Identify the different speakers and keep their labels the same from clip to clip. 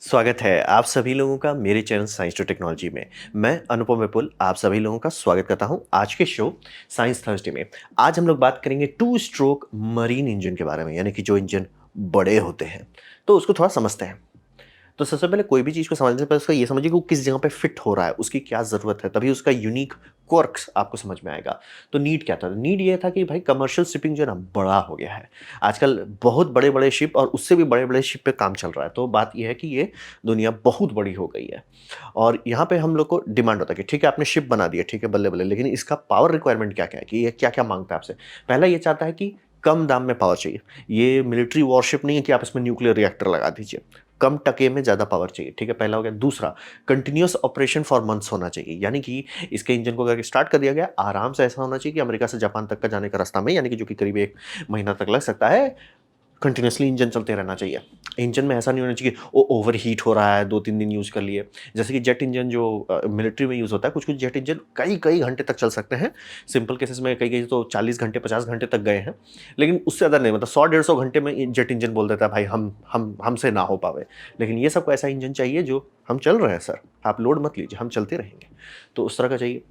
Speaker 1: स्वागत है आप सभी लोगों का मेरे चैनल साइंस टू टेक्नोलॉजी में। मैं अनुपम विपुल आप सभी लोगों का स्वागत करता हूं आज के शो साइंस थर्सडे में। आज हम लोग बात करेंगे टू स्ट्रोक मरीन इंजन के बारे में, यानी कि जो इंजन बड़े होते हैं, तो उसको थोड़ा समझते हैं। तो सबसे पहले कोई भी चीज़ को समझने से पहले उसका ये समझिए कि वो किस जगह पे फिट हो रहा है, उसकी क्या ज़रूरत है, तभी उसका यूनिक क्वर्क्स आपको समझ में आएगा। तो नीड क्या था? नीड ये था कि भाई कमर्शियल शिपिंग जो है ना बड़ा हो गया है। आजकल बहुत बड़े-बड़े शिप और उससे भी बड़े-बड़े शिप पे काम चल रहा है। तो बात ये है कि ये दुनिया बहुत बड़ी हो गई है और यहाँ पे हम लोग को डिमांड होता है कि ठीक है आपने शिप बना दिया, ठीक है बल्ले-बल्ले, लेकिन इसका पावर रिक्वायरमेंट क्या-क्या है कि ये क्या-क्या माँगता है आपसे? पहला ये चाहता है कि कम दाम में पावर चाहिए। ये मिलिट्री वॉरशिप नहीं है कि आप इसमें न्यूक्लियर रिएक्टर लगा दीजिए। कम टके में ज़्यादा पावर चाहिए, ठीक है, पहला हो गया। दूसरा, कंटिन्यूअस ऑपरेशन फॉर मंथ्स होना चाहिए, यानी कि इसके इंजन को अगर स्टार्ट कर दिया गया, आराम से ऐसा होना चाहिए कि अमेरिका से जापान तक का जाने का रास्ता में, यानी कि जो कि करीब 1 महीना तक लग सकता है, कंटिन्यूअसली इंजन चलते रहना चाहिए। इंजन में ऐसा नहीं होना चाहिए कि वो ओवरहीट हो रहा है, 2-3 दिन यूज़ कर लिए। जैसे कि जेट इंजन जो मिलिट्री में यूज़ होता है, कुछ-कुछ जेट इंजन कई-कई घंटे तक चल सकते हैं। सिंपल केसेस में कई-कई तो 40 घंटे, 50 घंटे तक गए हैं। लेकिन उससे ज़्यादा नहीं, मतलब 100 डेढ़ 100 घंटे में जेट इंजन बोल देता है भाई हम हमसे ना हो पावे। लेकिन ये सबको ऐसा इंजन चाहिए जो हम चल रहे हैं सर, आप लोड मत लीजिए, हम चलते रहेंगे। तो उस तरह का चाहिए।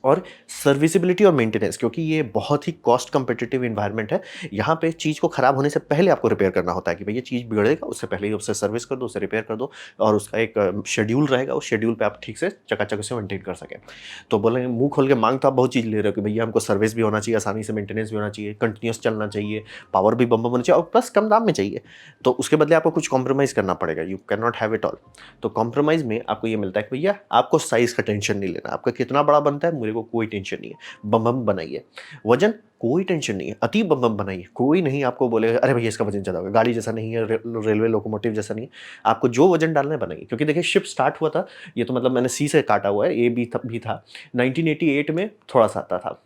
Speaker 1: और सर्विसिबिलिटी और मेंटेनेंस, क्योंकि ये बहुत ही कॉस्ट कॉम्पिटिटिव एनवायरनमेंट है। यहाँ पे चीज़ को खराब होने से पहले आपको रिपेयर करना होता है कि भई ये चीज़ बिगड़ेगा, उससे पहले ही उसे सर्विस कर दो, उसे रिपेयर कर दो और उसका एक शेड्यूल रहेगा, उस शेड्यूल पे आप ठीक से चकाचक उसे मेंटेन कर सकें। तो बोलेंगे मुँह खोल के माँग तो आप बहुत चीज़ ले रहे हो कि भैया हमको सर्विस भी होना चाहिए, आसानी से मेंटेनेंस भी होना चाहिए, कंटीन्यूअस चलना चाहिए, पावर भी बम-बम होना चाहिए और प्लस कम दाम में चाहिए। तो उसके बदले आपको कुछ कॉम्प्रोमाइज़ करना पड़ेगा, you can not have it all. तो कॉम्प्रोमाइज़ में आपको ये मिलता है कि भैया आपको साइज़ का टेंशन नहीं लेना, आपका कितना बड़ा बनता है मेरे को कोई टेंशन नहीं है। बम-बम बनाइए। वज़न कोई टेंशन नहीं है, अति बम-बम बनाइए। कोई नहीं आपको बोलेगा अरे भैया इसका वज़न ज़्यादा होगा, गाड़ी जैसा नहीं है, रेलवे लोकोमोटिव जैसा नहीं है। आपको जो वज़न डालना है बनाइए, क्योंकि देखिए शिप स्टार्ट हुआ था, ये तो मतलब मैंने सी से काटा हुआ है, ए भी था। 1988 में थोड़ा-सा आता था,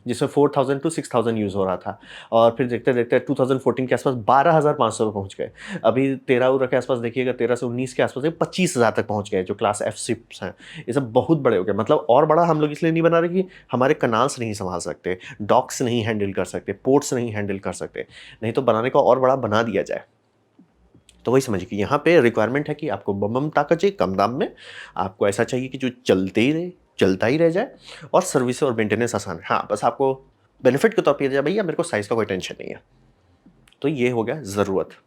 Speaker 1: जिसमें 4000 टू 6000 यूज़ हो रहा था और फिर देखते-देखते 2014 के आसपास 12,500 पे पहुँच गए। अभी 13 के आसपास देखिएगा, 13 से 19 के आसपास 25,000 तक पहुँच गए जो क्लास एफ शिप्स हैं। ये सब बहुत बड़े हो गए, मतलब और बड़ा हम लोग इसलिए नहीं बना रहे कि हमारे कनाल्स नहीं सँभाल सकते, डॉक्स नहीं हैंडल कर सकते, पोर्ट्स नहीं हैंडल कर सकते। नहीं तो बनाने को और बड़ा बना दिया जाए। तो वही समझिए कि यहाँ पे रिक्वायरमेंट है कि आपको बम-बम ताकत चाहिए कम दाम में, आपको ऐसा चाहिए कि जो चलते ही रहे, चलता ही रह जाए और सर्विस और मेंटेनेंस आसान है। हाँ, बस आपको बेनिफिट के तौर पे ये दिया भैया मेरे को साइज़ का कोई टेंशन नहीं है। तो ये हो गया ज़रूरत।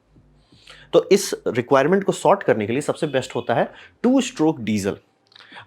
Speaker 1: तो इस रिक्वायरमेंट को सॉर्ट करने के लिए सबसे बेस्ट होता है टू स्ट्रोक डीज़ल।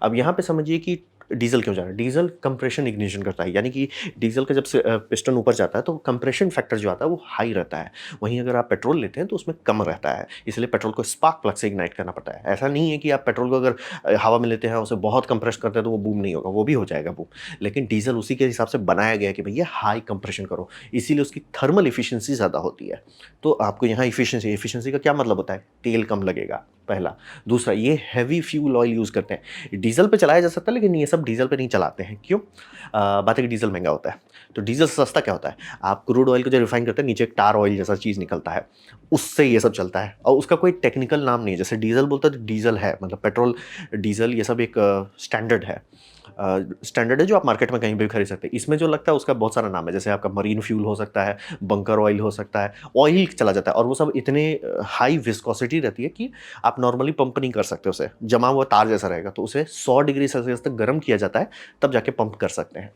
Speaker 1: अब यहाँ पे समझिए कि डीज़ल क्यों जा रहा है? डीज़ल कंप्रेशन इग्निशन करता है, यानी कि डीज़ल का जब से पिस्टन ऊपर जाता है तो कंप्रेशन फैक्टर जो आता है वो हाई रहता है। वहीं अगर आप पेट्रोल लेते हैं तो उसमें कम रहता है, इसलिए पेट्रोल को स्पार्क प्लग से इग्नाइट करना पड़ता है। ऐसा नहीं है कि आप पेट्रोल को अगर हवा में लेते हैं उसे बहुत कंप्रेस करते हैं तो वो बूम नहीं होगा, वो भी हो जाएगा बूम। लेकिन डीज़ल उसी के हिसाब से बनाया गया है कि भैया हाई कंप्रेशन करो, इसीलिए उसकी थर्मल एफिशिएंसी ज़्यादा होती है। तो आपको यहाँ एफिशिएंसी एफिशिएंसी का क्या मतलब होता है? तेल कम लगेगा, पहला। दूसरा, ये हेवी फ्यूल ऑयल यूज़ करते हैं। डीज़ल पे चलाया जा सकता है लेकिन ये सब डीज़ल पे नहीं चलाते हैं, क्यों? बात है कि डीज़ल महँगा होता है। तो डीज़ल से सस्ता क्या होता है? आप क्रूड ऑयल को जब रिफाइन करते हैं नीचे एक टार ऑयल जैसा चीज़ निकलता है, उससे ये सब चलता है और उसका कोई टेक्निकल नाम नहीं है। जैसे डीज़ल बोलते हैं तो डीज़ल है, मतलब पेट्रोल, डीज़ल ये सब एक स्टैंडर्ड है। स्टैंडर्ड है जो आप मार्केट में कहीं भी खरीद सकते हैं। इसमें जो लगता है उसका बहुत सारा नाम है, जैसे आपका मरीन फ्यूल हो सकता है, बंकर ऑयल हो सकता है, ऑयल चला जाता है और वो सब इतने हाई विस्कोसिटी रहती है कि आप नॉर्मली पंप नहीं कर सकते उसे, जमा हुआ तार जैसा रहेगा। तो उसे 100 डिग्री सेल्सियस तक गर्म किया जाता है, तब जाके पंप कर सकते हैं।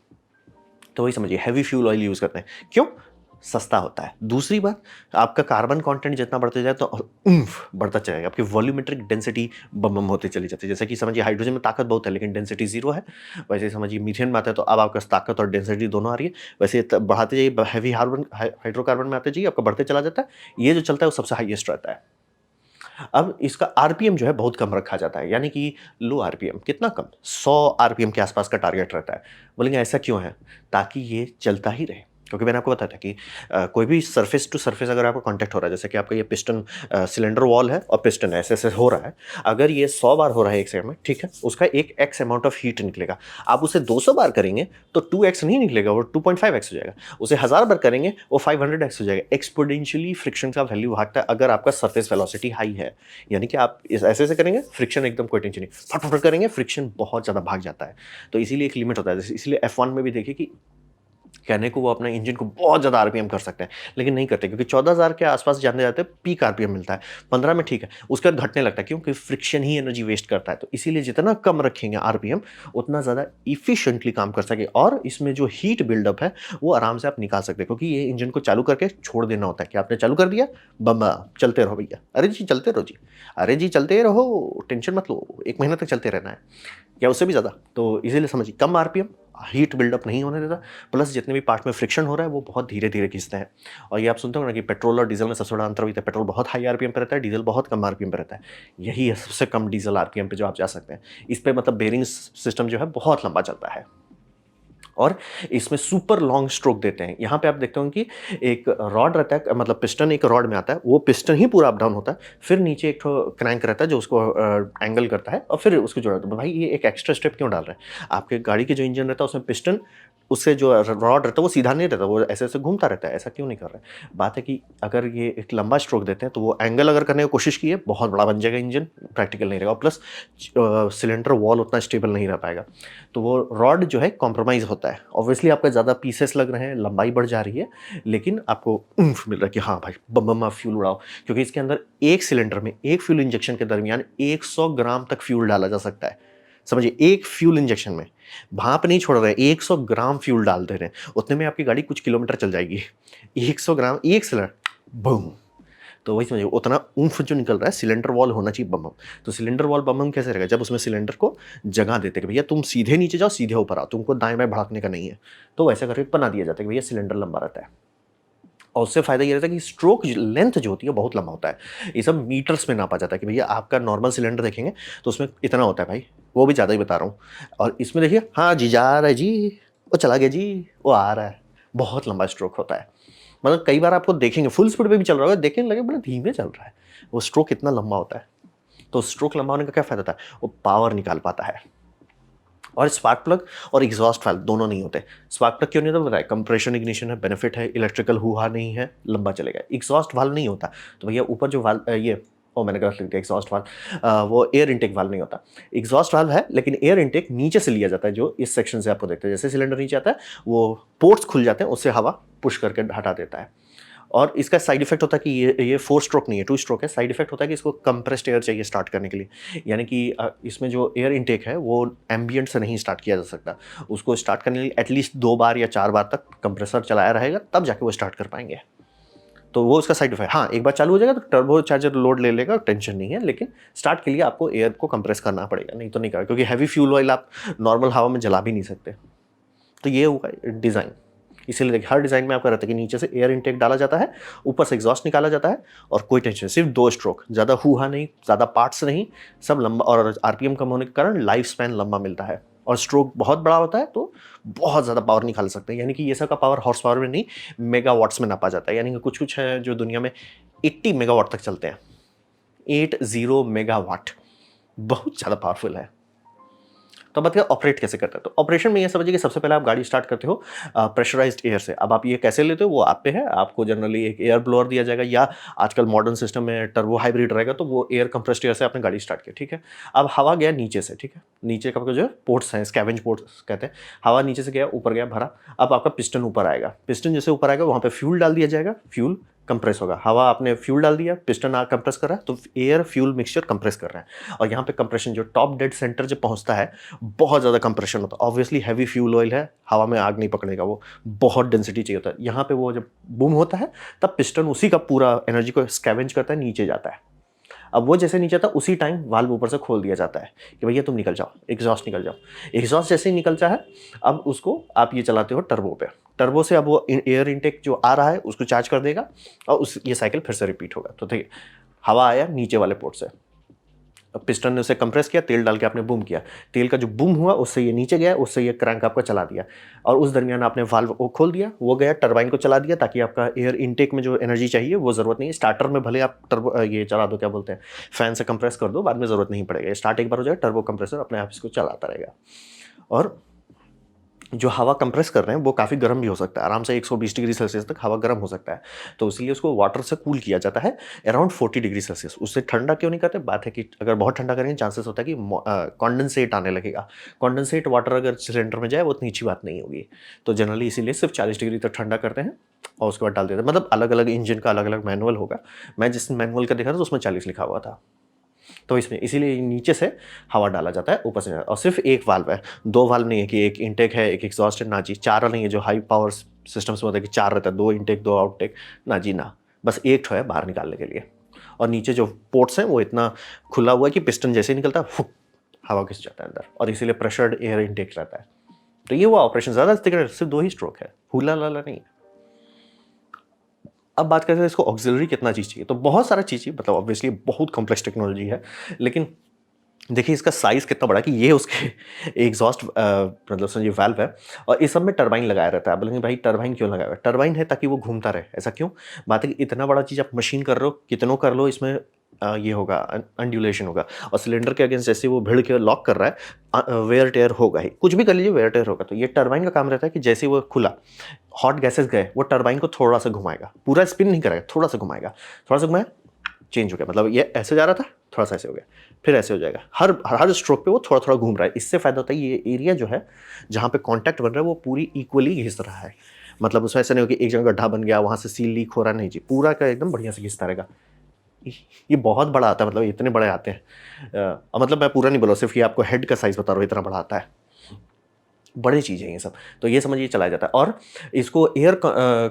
Speaker 1: तो वही समझिए हैवी फ्यूल ऑयल यूज़ करते हैं। क्यों? सस्ता होता है। दूसरी बात, आपका कार्बन कंटेंट जितना बढ़ते जाए तो बढ़ता चलेगा। आपकी वॉल्यूमेट्रिक डेंसिटी बम-बम होती चली जाती है। जैसे कि समझिए हाइड्रोजन में ताकत बहुत है लेकिन डेंसिटी 0 है। वैसे ही समझिए मीथेन में आता है तो अब आपके पास ताकत और डेंसिटी दोनों आ रही है। वैसे बढ़ाते जाइए, हैवी हाइड्रोकार्बन में आते जाइए, आपका बढ़ते चला जाता है। ये जो चलता है वो सबसे हाईएस्ट रहता है। अब इसका आरपीएम जो है बहुत कम रखा जाता है, यानी कि लो आरपीएम, कितना कम? 100 आरपीएम के आसपास का टारगेट रहता है। बोलेंगे ऐसा क्यों है? ताकि ये चलता ही रहे। क्योंकि मैंने आपको बताया था कि कोई भी सरफेस टू सरफेस अगर आपका कांटेक्ट हो रहा है, जैसे कि आपका ये पिस्टन सिलेंडर वॉल है और पिस्टन ऐसे-ऐसे हो रहा है। अगर ये 100 बार हो रहा है एक सेकंड में, ठीक है? उसका एक एक्स अमाउंट ऑफ हीट निकलेगा। आप उसे 200 बार करेंगे तो 2x नहीं निकलेगा, वो 2.5x हो जाएगा। उसे 1000 बार करेंगे वो 500x हो जाएगा। एक्सपोनेंशियली फ्रिक्शन का वैल्यू भागता है अगर आपका सरफेस वेलोसिटी हाई है। यानी कि आप ऐसे-ऐसे करेंगे, फ्रिक्शन एकदम कोई टेंशन नहीं। फट-फट करेंगे, फ्रिक्शन बहुत ज़्यादा भाग जाता है। तो इसीलिए एक लिमिट होता है। जैसे इसलिए F1 में भी देखिए कि कहने को वो अपना इंजन को बहुत ज़्यादा आरपीएम कर सकते हैं, लेकिन नहीं करते क्योंकि 14,000 के आसपास जाने जाते हैं पीक आरपीएम मिलता है। 15 में ठीक है, उसके बाद घटने लगता है क्योंकि फ्रिक्शन ही एनर्जी वेस्ट करता है। तो इसीलिए जितना कम रखेंगे आरपीएम, उतना ज़्यादा एफिशिएंटली काम कर सके और इसमें जो हीट बिल्डअप है, वो आराम से आप निकाल सकते हैं क्योंकि ये इंजन को चालू करके छोड़ देना होता है कि आपने चालू कर दिया, बम चलते रहो भैया। अरे जी चलते रहो जी, अरे जी चलते रहो, टेंशन मत लो, 1 महीना तक चलते रहना है या उससे भी ज़्यादा। तो इसीलिए समझिए कम आरपीएम, हीट बिल्डअप नहीं होने देता, प्लस जितने भी पार्ट में फ्रिक्शन हो रहा है वो बहुत धीरे-धीरे खींचते हैं। और ये आप सुनते हो ना कि पेट्रोल और डीज़ल में सबसे बड़ा अंतर भी है, पेट्रोल बहुत हाई आरपीएम पे रहता है, डीज़ल बहुत कम आरपीएम पे रहता है। यही है सबसे कम डीज़ल आरपीएम पे जो आप जा सकते हैं। इस पे मतलब बेयरिंग सिस्टम जो है बहुत लंबा चलता है। और इसमें सुपर लॉन्ग स्ट्रोक देते हैं। यहाँ पे आप देखते हो कि एक रॉड रहता है, मतलब पिस्टन एक रॉड में आता है, वो पिस्टन ही पूरा अप डाउन होता है, फिर नीचे एक ठो क्रैंक रहता है जो उसको एंगल करता है और फिर उसको जोड़ा देता है। भाई ये एक एक्स्ट्रा स्टेप क्यों डाल रहे हैं? आपके गाड़ी के जो इंजन रहता है उसमें पिस्टन, उससे जो रॉड रहता है वो सीधा नहीं रहता, वो ऐसे-ऐसे घूमता रहता है, ऐसा क्यों नहीं कर रहे हैं? बात है कि अगर ये एक लंबा स्ट्रोक देते हैं तो वो एंगल अगर करने की कोशिश की है, बहुत बड़ा बन जाएगा इंजन, प्रैक्टिकल नहीं रहेगा और प्लस सिलेंडर वॉल उतना स्टेबल नहीं रह पाएगा। तो वो रॉड जो है कॉम्प्रोमाइज़ होता है। ऑब्वियसली आपका ज़्यादा पीसेस लग रहे हैं, लंबाई बढ़ जा रही है, लेकिन आपको ऊम्फ मिल रहा है कि हाँ भाई बम बम आप फ्यूल उड़ाओ, क्योंकि इसके अंदर एक सिलेंडर में एक फ्यूल इंजेक्शन के दरमियान 100 ग्राम तक फ्यूल डाला जा सकता है। समझिए एक फ्यूल इंजेक्शन में भाप नहीं छोड़ रहे हैं, 100 ग्राम फ्यूल डाल दे रहे हैं, उतने में आपकी गाड़ी कुछ किलोमीटर चल जाएगी। 100 ग्राम एक सिलेंडर, बूम। तो वही समझिए उतना ऊम्फ जो निकल रहा है, सिलेंडर वॉल होना चाहिए बम बम। तो सिलेंडर वॉल बम बम कैसे रहेगा? जब उसमें सिलेंडर को जगह देते हैं कि भैया तुम सीधे नीचे जाओ, सीधे ऊपर आओ, तुमको दाएं बाएं भड़कने का नहीं है। तो वैसा करके बना दिया जाता है कि भैया सिलेंडर लंबा रहता है। और उससे फ़ायदा ये रहता है कि स्ट्रोक लेंथ जो होती है बहुत लंबा होता है। ये सब मीटर्स में नापा जाता है कि भैया आपका नॉर्मल सिलेंडर देखेंगे तो उसमें इतना होता है भाई, वो भी ज़्यादा ही बता रहा हूँ। और इसमें देखिए हाँ जी जा रहा है जी, वो चला गया जी, वो आ रहा है। बहुत लंबा स्ट्रोक होता है। मतलब कई बार आपको देखेंगे फुल स्पीड पे भी चल रहा होगा, देखेंगे लगे बड़ा धीमे चल रहा है। वो स्ट्रोक इतना लंबा होता है। तो स्ट्रोक लंबा होने का क्या फ़ायदा होता है? वो पावर निकाल पाता है। और स्पार्क प्लग और एग्जॉस्ट वाल्व दोनों नहीं होते। स्पार्क प्लग क्यों नहीं होता बताया? कंप्रेशन इग्निशन है, बेनिफिट है, इलेक्ट्रिकल हुआ नहीं है, लंबा चलेगा। एग्जॉस्ट वाल्व नहीं होता। तो भैया ऊपर जो वाल्व ये मैंने गलत लिख दिया, एग्जॉस्ट वाल्व वो एयर इनटेक वाल्व नहीं होता। एग्जॉस्ट वाल्व है लेकिन एयर इनटेक नीचे से लिया जाता है, जो इस सेक्शन से आपको देखते हैं जैसे सिलेंडर नीचे आता है वो पोर्ट्स खुल जाते हैं, उससे हवा पुश करके हटा देता है। और इसका साइड इफेक्ट होता है कि ये 4 स्ट्रोक नहीं है, 2 स्ट्रोक है। साइड इफेक्ट होता है कि इसको कंप्रेस्ड एयर चाहिए स्टार्ट करने के लिए, यानी कि इसमें जो एयर इनटेक है वो एम्बिएंट से नहीं स्टार्ट किया जा सकता। उसको स्टार्ट करने के लिए एटलीस्ट 2 बार या 4 बार तक कंप्रेसर चलाया रहेगा, तब जाके वो स्टार्ट कर पाएंगे। तो वो उसका साइड इफेक्ट। हाँ, एक बार चालू हो जाएगा तो टर्बो चार्जर लोड ले लेगा, टेंशन नहीं है, लेकिन स्टार्ट के लिए आपको एयर को कंप्रेस करना पड़ेगा, नहीं तो नहीं करेगा, क्योंकि हैवी फ्यूल ऑयल आप नॉर्मल हवा में जला भी नहीं सकते। तो ये हुआ डिज़ाइन। इसीलिए देखिए हर डिज़ाइन में आपका रहता है कि नीचे से एयर इनटेक डाला जाता है, ऊपर से एग्जॉस्ट निकाला जाता है और कोई टेंशन, सिर्फ 2 स्ट्रोक, ज़्यादा हुआ नहीं, ज़्यादा पार्ट्स नहीं, सब लंबा। और आरपीएम कम होने के कारण लाइफ स्पैन लंबा मिलता है और स्ट्रोक बहुत बड़ा होता है तो बहुत ज़्यादा पावर निकाल सकते हैं। यानी कि ये सब का पावर हॉर्स पावर में नहीं, मेगावाट्स में नापा जाता है। यानी कि कुछ कुछ है जो दुनिया में 80 मेगावाट तक चलते हैं। 80 मेगावाट बहुत ज़्यादा पावरफुल है। तो बात करें ऑपरेट कैसे करते हैं, तो ऑपरेशन में ये समझिए कि सबसे पहले आप गाड़ी स्टार्ट करते हो प्रेशराइज्ड एयर से। अब आप ये कैसे लेते हो वो आप पे है। आपको जनरली एक एयर ब्लोअर दिया जाएगा या आजकल मॉडर्न सिस्टम में टर्बो हाइब्रिड रहेगा तो वो एयर कंप्रेस्ड एयर से आपने गाड़ी स्टार्ट की, ठीक है। अब हवा गया नीचे से, ठीक है, नीचे का जो पोर्ट्स हैं, स्कैवेंज पोर्ट्स कहते हैं। हवा नीचे से गया, ऊपर गया, भरा। अब आपका पिस्टन ऊपर आएगा, पिस्टन जैसे ऊपर आएगा वहाँ पे फ्यूल डाल दिया जाएगा, फ्यूल कंप्रेस होगा। हवा आपने फ्यूल डाल दिया, पिस्टन कंप्रेस कर रहा है, तो एयर फ्यूल मिक्सचर कंप्रेस कर रहा है। और यहाँ पे कंप्रेशन जो टॉप डेड सेंटर जब पहुँचता है, बहुत ज़्यादा कंप्रेशन होता है। ऑब्वियसली हैवी फ्यूल ऑयल है, हवा में आग नहीं पकड़ेगा, वो बहुत डेंसिटी चाहिए होता है। यहाँ पे वो जब बूम होता है तब पिस्टन उसी का पूरा एनर्जी को स्कैवेंज करता है, नीचे जाता है। अब वो जैसे नीचे आता है उसी टाइम वाल्व ऊपर से खोल दिया जाता है कि भैया तुम निकल जाओ, एग्जॉस्ट निकल जाओ। एग्जॉस्ट जैसे ही निकलता है, अब उसको आप ये चलाते हो टर्बो पे। टर्बो से अब वो एयर इनटेक जो आ रहा है उसको चार्ज कर देगा और ये साइकिल फिर से रिपीट होगा। तो देखिए हवा आया नीचे वाले पोर्ट से, अब पिस्टन ने उसे कंप्रेस किया, तेल डाल के आपने बूम किया, तेल का जो बूम हुआ उससे ये नीचे गया, उससे ये क्रैंक आपका चला दिया और उस दरमियान आपने वाल्व को खोल दिया, वो गया टरबाइन को चला दिया ताकि आपका एयर इनटेक में जो एनर्जी चाहिए वो ज़रूरत नहीं है। स्टार्टर में भले आप टर्बो ये चला दो, क्या बोलते हैं, फैन से कंप्रेस कर दो, बाद में ज़रूरत नहीं पड़ेगा। स्टार्ट एक बार हो जाए, टर्बो कंप्रेसर अपने आप इसको चलाता रहेगा। और जो हवा कंप्रेस कर रहे हैं वो काफ़ी गर्म भी हो सकता है, आराम से 120 डिग्री सेल्सियस तक हवा गर्म हो सकता है। तो इसलिए उसको वाटर से कूल किया जाता है अराउंड 40 डिग्री सेल्सियस। उससे ठंडा क्यों नहीं करते? बात है कि अगर बहुत ठंडा करेंगे चांसेस होता है कि कॉन्डेंसेट आने लगेगा। कॉन्डेंसेट वाटर अगर सिलेंडर में जाए वो उतनी अच्छी बात नहीं होगी। तो जनरली इसीलिए सिर्फ 40 डिग्री तक ठंडा करते हैं और उसके बाद डाल देते हैं। मतलब अलग अलग इंजन का अलग अलग मैनुअल होगा। मैं जिस मैनुअल का देखा था तो उसमें 40 लिखा हुआ था। तो इसमें इसीलिए नीचे से हवा डाला जाता है, ऊपर से और सिर्फ एक वाल्व है, दो वाल्व नहीं है कि एक इनटेक है एक एग्जॉस्ट है, ना जी। चार नहीं है जो हाई पावर सिस्टम्स में होता है कि चार रहता है, दो इनटेक दो आउटटेक, ना जी ना। बस एक ठो है बाहर निकालने के लिए। और नीचे जो पोर्ट्स हैं वो इतना खुला हुआ है कि पिस्टन जैसे ही निकलता है फुक हवा घिस जाता है अंदर, और इसीलिए प्रेशर्ड एयर इनटेक रहता है। तो ये हुआ ऑपरेशन, ज़्यादा सिर्फ दो ही स्ट्रोक है, हुला लाला नहीं। अब बात करते हैं इसको ऑक्सिलरी कितना चीज़ चाहिए, तो बहुत सारा चीज़ चाहिए, मतलब ऑब्वियसली बहुत कॉम्प्लेक्स टेक्नोलॉजी है। लेकिन देखिए इसका साइज़ कितना बड़ा है कि ये उसके एग्जॉस्ट मतलब समझिए वाल्व है, और इस सब में टरबाइन लगाया रहता है। आप बोलेंगे भाई टरबाइन क्यों लगाया हुआ है? टरबाइन है ताकि वो घूमता रहे। ऐसा क्यों? बात है कि इतना बड़ा चीज़ आप मशीन कर रहे हो, कितनों कर लो इसमें ये होगा अंड्यूलेशन होगा, और सिलेंडर के अगेंस्ट जैसे वो भिड़ के लॉक कर रहा है वेयर टेयर होगा ही, कुछ भी कर लीजिए वेयर टेयर होगा। तो ये टरबाइन का काम रहता है कि जैसे वो खुला हॉट गैसेस गए वो टरबाइन को थोड़ा सा घुमाएगा, पूरा स्पिन नहीं करेगा, थोड़ा सा घुमाएगा, थोड़ा सा घुमाया चेंज हो गया, मतलब ये ऐसे जा रहा था थोड़ा सा ऐसे हो गया, फिर ऐसे हो जाएगा। हर हर स्ट्रोक पे वो थोड़ा थोड़ा घूम रहा है। इससे फायदा होता है ये एरिया जो है जहाँ पे कांटेक्ट बन रहा है वो पूरी इक्वली घिस रहा है। मतलब उसमें ऐसा नहीं हो कि एक जगह गड्ढा बन गया वहाँ से सील लीक हो रहा, नहीं जी, पूरा का एकदम बढ़िया से घिसता रहेगा। ये बहुत बड़ा आता है, मतलब इतने बड़े आते हैं। मतलब मैं पूरा नहीं बोला, सिर्फ ये आपको हेड का साइज बता रहा हूँ, इतना बड़ा आता है। बड़ी चीज़ है ये सब। तो ये समझिए चलाया जाता है, और इसको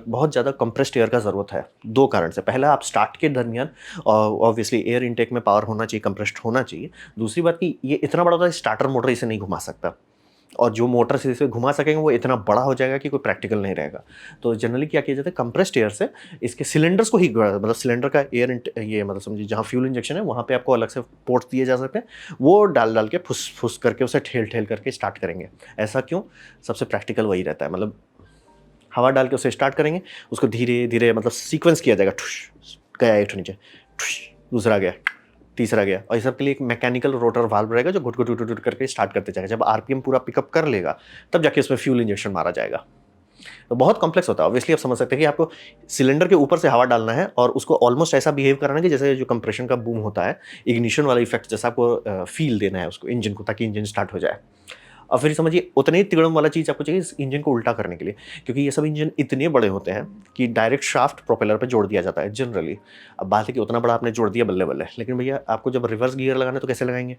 Speaker 1: बहुत ज़्यादा कंप्रेस्ड एयर का ज़रूरत है दो कारण से। पहला, आप स्टार्ट के दरमियान ऑब्वियसली एयर इनटेक में पावर होना चाहिए, कंप्रेस्ड होना चाहिए। दूसरी बात कि ये इतना बड़ा होता है स्टार्टर मोटर इसे नहीं घुमा सकता, और जो मोटर से इसे घुमा सकेंगे वो इतना बड़ा हो जाएगा कि कोई प्रैक्टिकल नहीं रहेगा। तो जनरली क्या किया जाता है, कंप्रेस्ड एयर से इसके सिलेंडर्स को ही मतलब सिलेंडर का एयर ये मतलब समझिए जहाँ फ्यूल इंजेक्शन है वहाँ पे आपको अलग से पोर्ट्स दिए जा सकते हैं, वो डाल डाल के फुस फुस करके उसे ठेल ठेल करके स्टार्ट करेंगे। ऐसा क्यों? सबसे प्रैक्टिकल वही रहता है, मतलब हवा डाल के उसे स्टार्ट करेंगे, उसको धीरे धीरे मतलब सीक्वेंस किया जाएगा, ठुश गया एक नीचे, ठुश दूसरा गया, तीसरा गया, और इस सब के लिए एक मैकेनिकल रोटर वाल्व रहेगा जो घुट घुट घुट घुट करके स्टार्ट करते जाएगा। जब आरपीएम पूरा पिकअप कर लेगा तब जाके उसमें फ्यूल इंजेक्शन मारा जाएगा। तो बहुत कॉम्प्लेक्स होता है। ऑब्वियसली आप समझ सकते हैं कि आपको सिलेंडर के ऊपर से हवा डालना है और उसको ऑलमोस्ट ऐसा बिहेव कराना है कि जैसे जो कंप्रेशन का बूम होता है, इग्निशन वाला इफेक्ट जैसा आपको फील देना है उसको इंजन को, ताकि इंजन स्टार्ट हो जाए। और फिर समझिए उतने ही तिगड़म वाला चीज़ आपको चाहिए इस इंजन को उल्टा करने के लिए, क्योंकि ये सब इंजन इतने बड़े होते हैं कि डायरेक्ट शाफ्ट प्रोपेलर पे जोड़ दिया जाता है जनरली। अब बात है कि उतना बड़ा आपने जोड़ दिया बल्ले बल्ले, लेकिन भैया आपको जब रिवर्स गियर लगाना है तो कैसे लगाएंगे?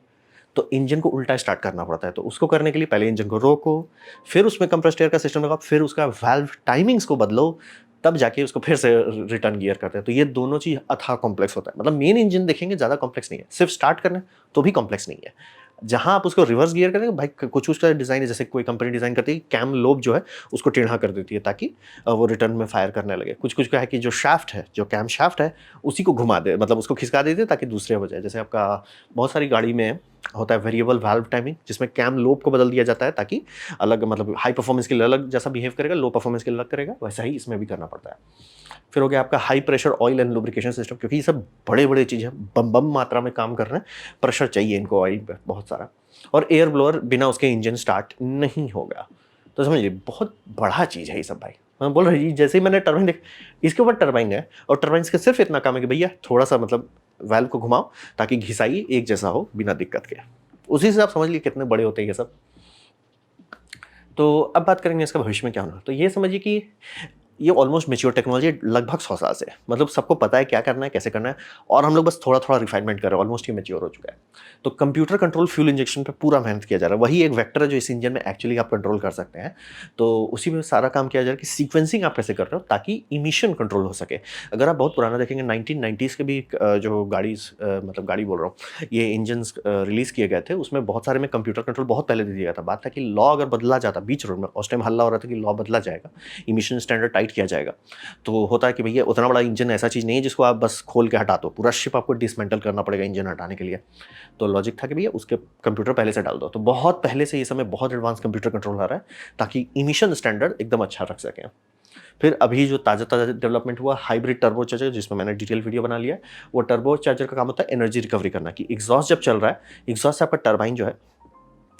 Speaker 1: तो इंजन को उल्टा स्टार्ट करना पड़ता है। तो उसको करने के लिए पहले इंजन को रोको, फिर उसमें कंप्रेस्ड एयर का सिस्टम लगाओ, फिर उसका वाल्व टाइमिंग्स को बदलो, तब जाके उसको फिर से रिटर्न गियर करते हैं। तो ये दोनों चीज़ अथाह कॉम्प्लेक्स होता है। मतलब मेन इंजन देखेंगे ज़्यादा कॉम्प्लेक्स नहीं है, सिर्फ स्टार्ट करना है तो भी कॉम्प्लेक्स नहीं है। जहाँ आप उसको रिवर्स गियर करेंगे भाई, कुछ उसका डिज़ाइन है, जैसे कोई कंपनी डिज़ाइन करती है कैम लोब जो है उसको टेढ़ा कर देती है ताकि वो रिटर्न में फायर करने लगे। कुछ कुछ का है कि जो शाफ्ट है, जो कैम शाफ्ट है, उसी को घुमा दे, मतलब उसको खिसका देते ताकि दूसरे हो जाए। जैसे आपका बहुत सारी गाड़ी में होता है वेरिएबल वाल्व टाइमिंग, जिसमें कैम लोब को बदल दिया जाता है ताकि अलग, मतलब हाई परफॉर्मेंस के लिए अलग जैसा बिहेव करेगा, लो परफॉर्मेंस के लिए अलग करेगा, वैसा ही इसमें भी करना पड़ता है। फिर हो गया आपका high pressure oil and lubrication system, क्योंकि ये सब बड़े बड़े चीज़ है, बम बम मात्रा में काम कर रहे हैं, प्रेशर चाहिए इनको ऑयल पर बहुत सारा, और एयर ब्लोअर बिना उसके इंजन स्टार्ट नहीं होगा। तो समझिए बहुत बड़ा चीज़ है ये सब भाई। मैं बोल रही जैसे ही मैंने टरबाइन देख, इसके ऊपर टरबाइन है, और टरबाइन का सिर्फ इतना काम है कि भैया थोड़ा सा मतलब वाल्व को घुमाओ ताकि घिसाई एक जैसा हो बिना दिक्कत के। उसी से आप समझ लीजिए कितने बड़े होते हैं ये सब। तो अब बात करेंगे इसका भविष्य में क्या होना। तो ये समझिए कि ये ऑलमोस्ट मैच्योर टेक्नोलॉजी लगभग 100 साल से, मतलब सबको पता है क्या करना है कैसे करना है, और हम लोग बस थोड़ा थोड़ा रिफाइनमेंट कर रहे हैं, ऑलमोस्ट ये मैच्योर हो चुका है। तो कंप्यूटर कंट्रोल फ्यूल इंजेक्शन पे पूरा मेहनत किया जा रहा है, वही एक वेक्टर है जो इस इंजन में एक्चुअली आप कंट्रोल कर सकते हैं। तो उसी में सारा काम किया जा रहा है कि सीक्वेंसिंग आप कैसे कर रहे हो ताकि इमिशन कंट्रोल हो सके। अगर आप बहुत पुराना देखेंगे 1990s के भी जो गाड़ी मतलब गाड़ी बोल रहा हूँ, ये इंजन रिलीज़ किए गए थे, उसमें बहुत सारे में कंप्यूटर कंट्रोल बहुत पहले दे दिया गया था। बात था कि लॉ अगर बदला जाता बीच रोड में, उस टाइम हल्ला हो रहा था कि लॉ बदला जाएगा, इमिशन स्टैंडर्ड टाइट किया जाएगा। तो होता है कि भैया उतना बड़ा इंजन ऐसा चीज़ नहीं है जिसको आप बस खोल के हटा दो, पूरा शिप आपको डिसमेंटल करना पड़ेगा इंजन हटाने के लिए। तो लॉजिक था कि भैया उसके कंप्यूटर पहले से डाल दो। तो बहुत पहले से ये समय बहुत एडवांस कंप्यूटर कंट्रोल आ रहा है ताकि इमिशन स्टैंडर्ड एकदम अच्छा रख सकें। फिर अभी जो ताज़ा ताज़ा डेवलपमेंट हुआ हाइब्रिड टर्बो चार्जर, जिसमें मैंने डिटेल वीडियो बना लिया है। वो टर्बो चार्जर का काम होता है एनर्जी रिकवरी करना, कि एग्जॉस्ट जब चल रहा है, एग्जॉस्ट से आपका टर्बाइन जो है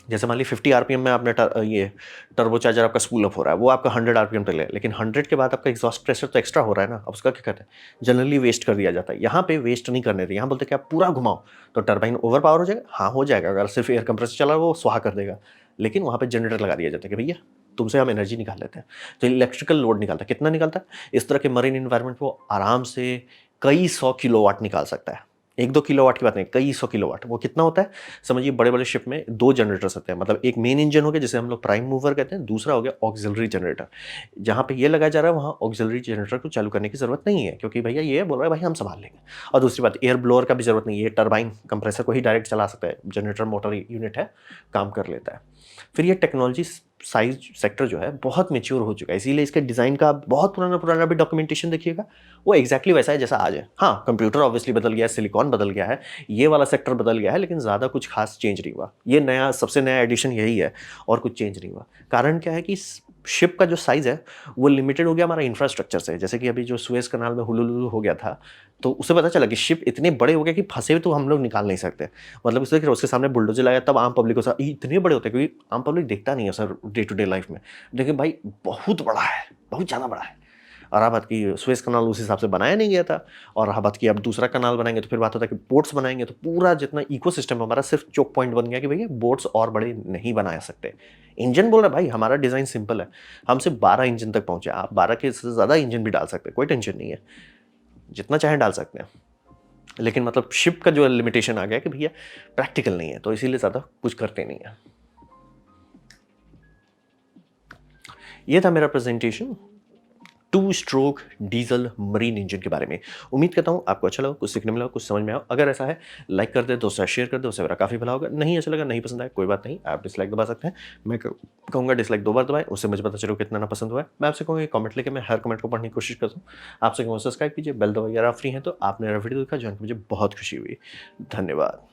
Speaker 1: जैसे मान ली 50 आरपीएम में आपने ये टर्बोचार्जर आपका स्पूल अप हो रहा है, वो आपका 100 आरपीएम पे ले, लेकिन 100 के बाद आपका एग्जॉस्ट प्रेशर तो एक्स्ट्रा हो रहा है ना, अब उसका क्या करते हैं, जनरली वेस्ट कर दिया जाता है। यहाँ पे वेस्ट नहीं करने देते, यहाँ बोलते हैं कि आप पूरा घुमाओ तो टर्बाइन ओवर पावर हो जाएगा। हाँ हो जाएगा, अगर सिर्फ एयर कंप्रेसर चला वो स्वाहा कर देगा, लेकिन वहाँ पे जनरेटर लगा दिया जाता है कि भैया तुमसे हम एनर्जी निकाल लेते हैं। तो इलेक्ट्रिकल लोड निकालता है, कितना निकालता है, इस तरह के मरीन इन्वायरमेंट को आराम से कई 100 किलोवाट निकाल सकता है। 1-2 किलोवाट की बात नहीं, कई 100 किलोवाट। वो कितना होता है, समझिए बड़े बड़े शिप में 2 जनरेटर्स होते हैं, मतलब एक मेन इंजन हो गया जिसे हम लोग प्राइम मूवर कहते हैं, दूसरा हो गया ऑक्सिलरी जनरेटर। जहाँ पे ये लगाया जा रहा है वहाँ ऑक्सिलरी जनरेटर को चालू करने की जरूरत नहीं है, क्योंकि भैया ये बोल रहा है भाई हम संभाल लेंगे। और दूसरी बात, एयर ब्लोअर का भी जरूरत नहीं है, ये टर्बाइन कंप्रेसर को ही डायरेक्ट चला सकता है, जनरेटर मोटर यूनिट है, काम कर लेता है। फिर ये टेक्नोलॉजी साइज सेक्टर जो है बहुत मेच्योर हो चुका है, इसीलिए इसके डिज़ाइन का बहुत पुराना पुराना भी डॉक्यूमेंटेशन देखिएगा, वो एग्जैक्टली वैसा है जैसा आज है। हाँ कंप्यूटर ऑब्वियसली बदल गया है, सिलिकॉन बदल गया है, ये वाला सेक्टर बदल गया है, लेकिन ज़्यादा कुछ खास चेंज नहीं हुआ। ये नया सबसे नया एडिशन यही है और कुछ चेंज नहीं हुआ। कारण क्या है कि शिप का जो साइज़ है वो लिमिटेड हो गया हमारा इंफ्रास्ट्रक्चर से। जैसे कि अभी जो सुएज कनाल में हुलुलुलु हो गया था, तो उससे पता चला कि शिप इतने बड़े हो गए कि फंसे हुए तो हम लोग निकाल नहीं सकते। मतलब इसलिए कि उसके सामने बुलडोजर लगाया, तब आम पब्लिक को सर इतने बड़े होते हैं, क्योंकि आम पब्लिक देखता नहीं है sir day to day life में, लेकिन भाई बहुत बड़ा है, बहुत ज़्यादा बड़ा है। और रहा बात की सुएज कनाल उस हिसाब से बनाया नहीं गया था, और रहा बात की अब दूसरा कनाल बनाएंगे तो फिर बात होता है कि बोट्स बनाएंगे, तो पूरा जितना इकोसिस्टम हमारा सिर्फ चोक पॉइंट बन गया कि भैया बोट्स और बड़े नहीं बना सकते। इंजन बोल रहा है भाई हमारा डिज़ाइन सिंपल है, हम सिर्फ 12 इंजन तक पहुंचे, आप 12 के से ज़्यादा इंजन भी डाल सकते हैं, कोई टेंशन नहीं है, जितना चाहे डाल सकते हैं। लेकिन मतलब शिप का जो लिमिटेशन आ गया कि भैया प्रैक्टिकल नहीं है, तो इसीलिए ज़्यादा कुछ करते नहीं है। ये था मेरा presentation 2 stroke diesel marine engine के बारे में। उम्मीद करता हूँ आपको अच्छा लगा, कुछ सीखने मिला, कुछ समझ में आया। अगर ऐसा है लाइक कर दे, दोस्तों शेयर कर दे, उससे मेरा काफ़ी भला होगा। नहीं अच्छा लगा, नहीं पसंद आया, कोई बात नहीं, आप डिसलाइक दबा सकते हैं। मैं कहूँगा डिसलाइक 2 बार दबाएं, उससे मुझे पता चलो कितना ना पसंद हुआ है। मैं आपसे कहूँगा कमेंट लेके मैं हर कमेंट को पढ़ने की कोशिश करता हूँ। आपसे कहूँगा सब्सक्राइब कीजिए, बेल दबाइए। अगर आप फ्री हैं तो आपने मेरा वीडियो देखा, जो मुझे बहुत खुशी हुई। धन्यवाद।